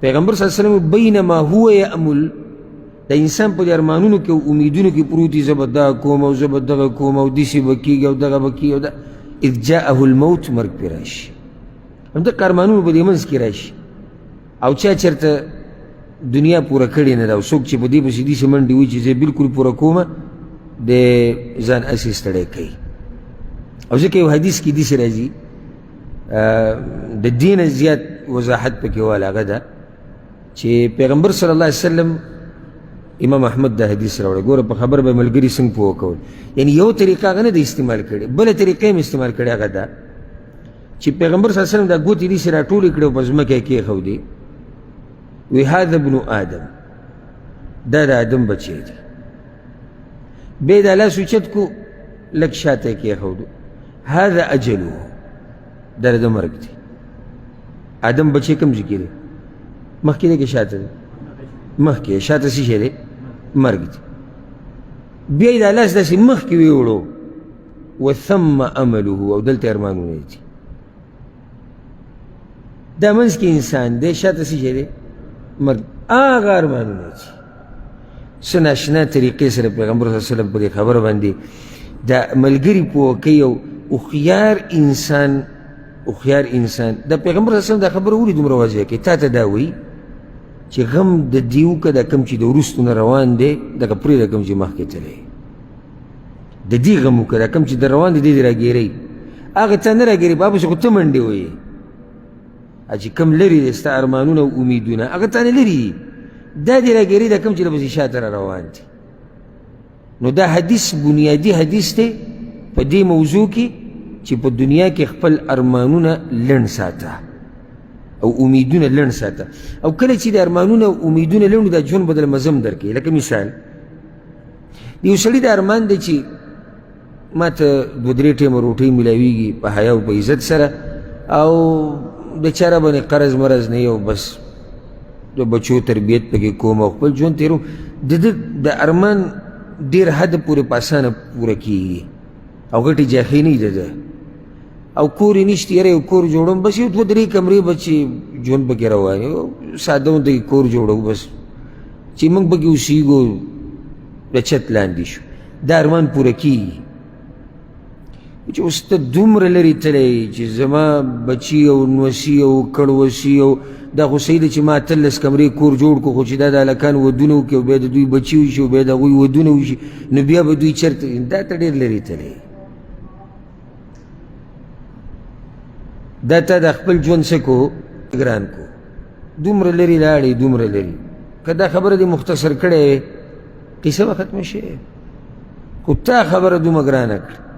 پیغمبر صلی الله علیه وسلم بینما هو یأمل دا انسان په دې ارمانونو کې او امیدونو کې پروت دي زه به دا کوم او زه به دغه کوم او داسې به کېږي او دغه به کېږي او دا اذ جاءه الموت مرګ پرې راشي همدغه ارمانونو په دې منځ کې راشي او چا چېرته دنیا پوره کړې نه ده او څوک چې په دې پسې داسې منډې وایي چې زه بلکل پوره کومه د ځان هسې ستړی کوي او ځکه یو حدیث کې داسې راځي د دې نه زیات وضاحت پکې والا هغه ده چې پیغمبر صلی الله علیه وسلم امام احمد دا حدیث راوړی ګوره په خبر به ملګري څنګه پوه کول یعنی یو طریقه هغه نه ده استعمال کړې بله طریقه یې استعمال کړې هغه ده چې پیغمبر صلی الله علیه وسلم دا ګوتې داسې راټولې کړې او په ځمکه یې کېښودې وی هذا ابن آدم دا د آدم بچی دی بیا یې دا لاس اوچت کو لږ شاته یې کېښودو هذا اجله دا د مرګ دی آدم بچی کوم ځای کې دی مخکې دی که شاته دی مخکې شاته څه شی دی مرګ دی بیا یې دا لاس داسې مخکې ویوړو وثم امله او دلته ارمانونه دي دا منځ کې انسان دی شاته څه شی دی مرګ هغه ارمانونه دي څه ناشنا طریقې سره پیغمبر صلی الله علیه وسلم په دې خبره باندې دا ملګري پوه کوي او هوښیار انسان د پیغمبر صلی الله علیه وسلم دا خبره ولې دومره واضح کوي تا ته دا وایي چې غم د دې وکړه دا کوم چې د وروستو نه روان دی دغه پرېږده کوم چې مخکې تللی د دې غم وکړه دا کوم چې د روان دی دې دې راګیرئ هغه تا نه راګیرئ په هغه پسې خو ته منډې وایې چې کوم لرې دی ستا ارمانونه او امیدونه هغه تا نه لرې دي دا دې راګیرئ دا کوم چې له پسې شاته را روان دي نو دا حدیث بنیادي حدیث دی په دې موضوع کې چې په دنیا کې خپل ارمانونه لنډ ساته او امیدونه لنډ ساته او کله چې د ارمانونه او امیدونه لنډ دا ژوند بدل مزم درکوي لکه مثال د یو سړي د ارمان دی چې ما ته دوه درې ټیمه روټۍ میلاویږي په حیا او په عزت سره او د چا را باندې قرض مرض نه او بس د بچو تربیت پکې کوم او خپل ژوند تېروم د ده د ارمان ډېر حد پورې په اسانه پوره کېږي او ګټې جاخې نه ده او کور یې نشته یاره یو کور جوړوم بس یو دوه درې کمرې به چې ژوند پکې روان ساده ونته کور جوړو بس چې موږ پکې اوسېږو د چت لاندې شو دا ارمان پوره کېږي چې اوس ته دومره لرې تللی چې زما بچي او نوسي او کړوسي او دا خو صحیح ده چې ما 18 کمرې کور جوړ کړو خو چې دا د هلکان ودونه وکړي او بیا د دوی بچي وشي او بیا د هغوی ودونه وشي نو بیا به دوی چېرته دا ته ډېر لرې تللی دا تا د خپل ژوند څه کو ګران کو دومره لرې لاړې دومره لرې که دا خبره دې مختصر کړې قصه به ختمه شي خو تا خبره دومره ګرانه کړه